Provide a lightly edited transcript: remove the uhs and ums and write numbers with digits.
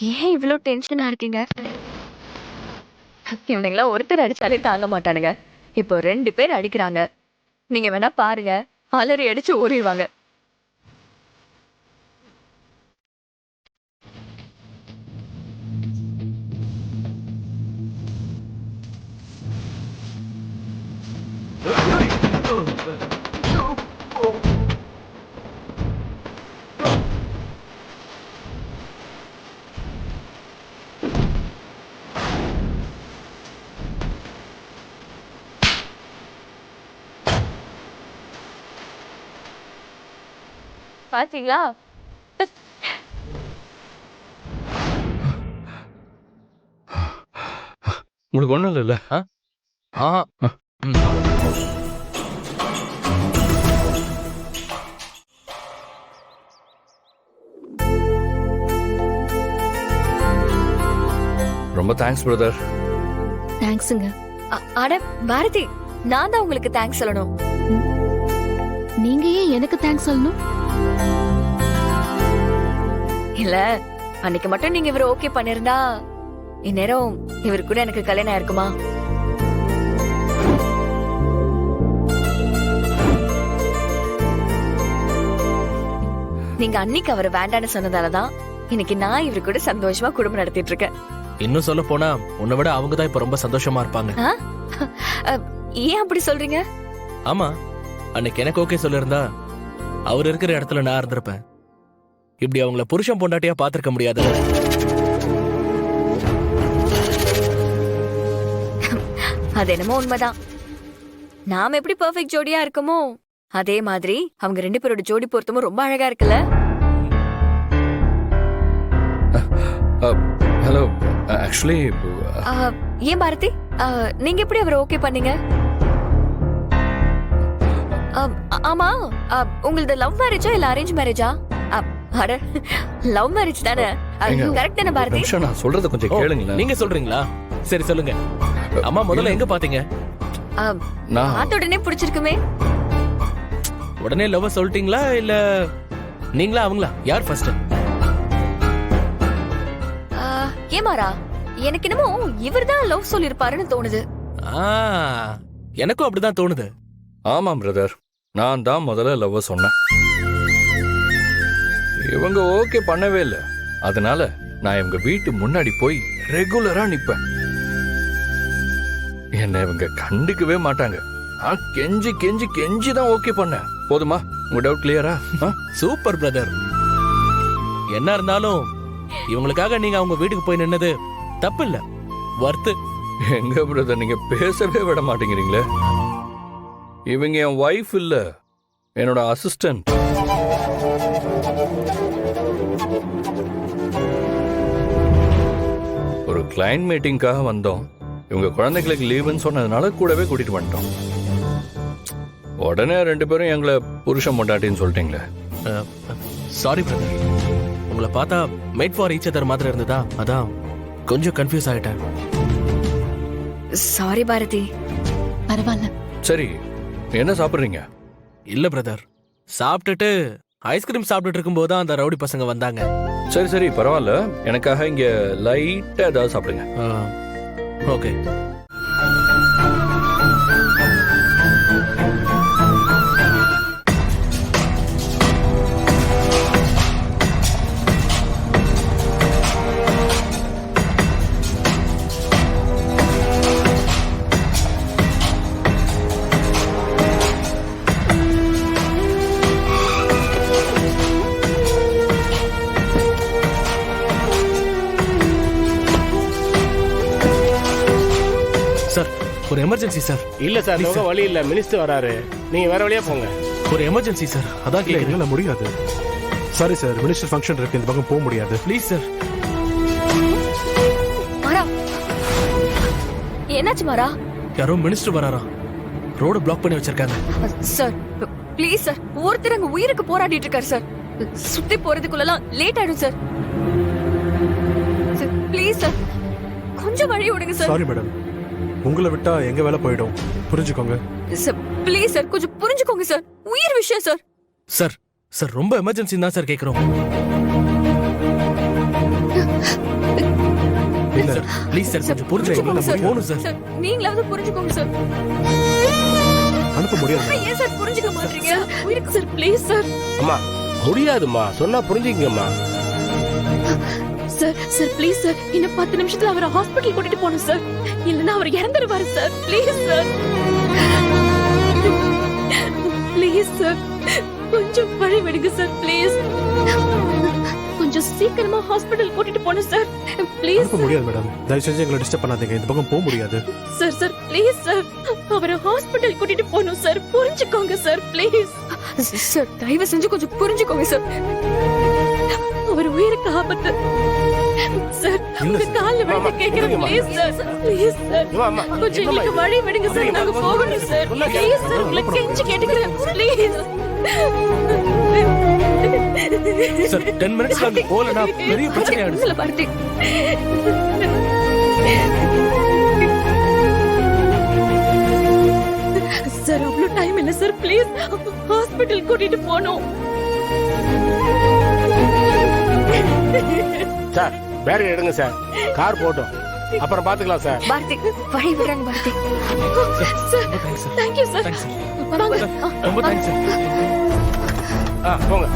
ஏன் இவ்ளோ டென்ஷனா இருக்கீங்க? இவனுங்கலாம் ஒருத்தர் அடிச்சாலே தாங்க மாட்டானுங்க. இப்போ 2 பேர் அடிக்கிறாங்க. நீங்க வேணா பாருங்க. அலறி அடிச்சு ஓடிருவாங்க. பாத்தீங்களா? உங்களுக்கு ஒண்ணும் இல்லைல்ல? ஆஹா. ம். ரொம்ப தேங்க்ஸ் பிரதர். தேங்க்ஸுங்க. அட பாரதி, நான் தான் உங்களுக்கு தேங்க்ஸ் சொல்லணும். நீங்க ஏன் எனக்கு தேங்க்ஸ் சொல்லணும்? இல்ல, அன்னைக்கு மட்டும் நீங்க இவரை ஓகே பண்ணிருந்தா இந்நேரம் இவரு கூட எனக்கு கல்யாணம் ஆயிருக்குமா? நீங்க அன்னைக்கு அவரை வேண்டான்னு சொன்னதாலதான் இன்னைக்கு நான் இவரு கூட சந்தோஷமா குடும்பம் நடத்திட்டு இருக்கேன். இன்னும் சொல்ல போனா உன்னை விட அவங்க தான் இப்ப ரொம்ப சந்தோஷமா இருப்பாங்க. ஏன் அப்படி சொல்றீங்க? ஆமா, அன்னைக்கு எனக்கு ஓகே சொல்லிருந்தா அவர் இருக்கிற இடத்துல நான் இருந்திருப்பேன். இப்படி அவங்கள புருஷன் பொண்டாட்டியா பாத்திருக்க முடியாது. அது என்னமோ உண்மைதான். நாம எப்படி பெர்ஃபெக்ட் ஜோடியா இருக்கோமோ அதே மாதிரி அவங்க 2 பேரோட ஜோடி பொருத்தமும் ரொம்ப அழகா இருக்குல்ல? ஹலோ, ஆக்சுவலி ஏன் பாரதி, நீங்க எப்படி அவரை ஓகே பண்ணீங்க? ஆமா, உங்களது லவ் மேரேஜா இல்ல அரேஞ்ச் மேரேஜா? அட, லவ் மேரேஜ் தானே. கரெக்ட் தானே பாரதி? நான் சொல்றத கொஞ்சம் கேளுங்களேன். நீங்க சொல்றீங்களா? சரி சொல்லுங்க. அம்மா முதல்ல எங்க பாத்தீங்க? நான் பார்த்த உடனே பிடிச்சிருக்குமே. உடனே லவ் சொல்லிட்டீங்களா இல்ல நீங்களா அவங்களா? யார் ஃபர்ஸ்ட்? ஏமாரா, எனக்கு என்னமோ இவர்தான் லவ் சொல்லிருப்பாருன்னு தோணுது. எனக்கும் அப்படிதான் தோணுது. ஆமாம் பிரதர், நான் தான் முதல்ல லவ் சொன்னேன். இவங்க ஓகே பண்ணவே இல்லை. அதனால நான் இவங்க வீட்டு முன்னாடி போய் ரெகுலரா நிப்பேன். என்ன இவங்க கண்டுக்கவே மாட்டாங்க. நான் கெஞ்சி கெஞ்சி கெஞ்சி தான் ஓகே பண்ணேன். போதுமா? உங்க டவுட் கிளியரா? Super brother. என்ன இருந்தாலும் இவங்களுக்காக நீங்க அவங்க வீட்டுக்கு போய் நின்னது தப்பு இல்ல, வர்த்து. எங்க பிரதர், நீங்க பேசவே விட மாட்டேங்கிறீங்களே. இவங்க என் வைஃப் இல்ல, என்னோட அசிஸ்டன்ட். ஒரு கிளையண்ட் மீட்டிங்காக வந்தோம். இவங்க குழந்தைகளுக்கு லீவுன்னு சொன்னதுனால கூடவே கூட்டிட்டு வந்துட்டோம். உடனே 2 பேரும் எங்களை புருஷன் பொண்டாட்டின்னு சொல்லிட்டீங்களே. சாரி பிரதர், உங்களை பார்த்தா மேட் ஃபார் ஈச் அதர் மாதிரி இருந்ததா, அதான் கொஞ்சம் கன்ஃபியூஸ் ஆயிட்டேன். சாரி பாரதி. பரவாயில்ல. சரி, என்ன சாப்பிடுறீங்க? இல்ல பிரதர், சாப்பிட்டுட்டு ஐஸ்கிரீம் சாப்பிட்டுட்டு இருக்கும்போது தான் அந்த ரவுடி பசங்க வந்தாங்க. சரி சரி, பரவாயில்ல. எனக்காக இங்க லைட்டா ஏதாவது சாப்பிடுங்க. ஓகே. சார், ஒரு எமர்ஜென்சி சார். இல்ல சார், Please, நோக sir. வழி இல்ல, மினிஸ்டர் வராரு. நீங்க வேற வழியா போங்க. ஒரு எமர்ஜென்சி சார், அதான் இல்ல, கேக்குறேன். என்னால முடியாது. சாரி சார், மினிஸ்டர் ஃபங்க்ஷன் இருக்கு, இந்த பக்கம் போக முடியாது. Please sir. மாறா, என்னாச்சு மாறா? யாரோ மினிஸ்டர் வராரா, ரோட பிளாக் பண்ணி வச்சிருக்காங்க. சார் ப்ளீஸ் சார், ஒருத்தர் அங்க உயிருக்கு போராடிட்டு இருக்காரு சார். சுத்தி போறதுக்குள்ளலாம் லேட் ஆயிடும் சார். ப்ளீஸ் சார், கொஞ்சம் வழி விடுங்க சார். சாரி மேடம், உங்களை விட்டா எங்க வேலை போயிடும், புரிஞ்சுக்கோங்க. சார் ப்ளீஸ் சார், கொஞ்சம் புரிஞ்சுக்கோங்க சார். உயிர் விஷயம் சார். சார் சார், ரொம்ப எமர்ஜென்சி தான் சார் கேக்குறோம். சார் ப்ளீஸ் சார் கொஞ்சம் புரிஞ்சுக்கோங்க சார் போணும் சார் சார் நீங்களாவது புரிஞ்சுக்கோங்க சார். அனுப்ப முடியாது ஏன் சார் புரிஞ்சுக்க மாட்டீங்க? உயிருக்கு சார் ப்ளீஸ் சார். அம்மா முடியாதும்மா, சொன்னா புரிஞ்சுக்கங்கம்மா. சார் சார் ப்ளீஸ் சார் இன்னும் 10 நிமிஷத்துல அவரை ஹாஸ்பிட்டல் கூட்டிட்டு போகணும் சார். இல்லனா அவர் இறந்துருவாரு sir. Please sir please sir கொஞ்சம் வழி விடுங்க சார் ப்ளீஸ். கொஞ்சம் சீக்கிரமா ஹாஸ்பிட்டல் கூட்டிட்டு போகணும் சார் ப்ளீஸ். அனுப்ப முடியாது மேடம், தயவு செஞ்சு எங்களை டிஸ்டர்ப் பண்ணாதீங்க. இந்த பக்கம் போக முடியாது. சார் சார் ப்ளீஸ் சார் அவரை ஹாஸ்பிட்டல் கூட்டிட்டு போகணும் சார். புரிஞ்சுக்கோங்க சார் ப்ளீஸ். சார் தயவு செஞ்சு கொஞ்சம் புரிஞ்சுக்கோங்க சார். அவர் உயிருக்கு ஆபத்து சார். உங்க கால்ல விழுந்து கேக்குறேன் ப்ளீஸ் சார். ப்ளீஸ் சார் அம்மா, கொஞ்சம் எங்களுக்கு வழி விடுங்க சார். நாங்க போகணும் சார். ப்ளீஸ் சார் உங்களை கெஞ்சி கேட்டுக்கிறேன் ப்ளீஸ். சார் 10 மினிட்ஸ்ல அங்க போலனா பெரிய பிரச்சனை ஆயிடும் இல்ல பார்த்தி. சார் அவ்வளவு டைம் இல்ல சார். ப்ளீஸ் ஹாஸ்பிட்டல் கூட்டிட்டு போகணும். சார் பேரிகேட் எடுங்க சார், கார் போட்டோம், அப்புறம் பாத்துக்கலாம் சார். பார்த்தி வழி விடுறாங்க Parthi. Sir thanks sir thank you sir. Thanks வாங்க. ரொம்ப தேங்க்ஸ் சார் போங்க.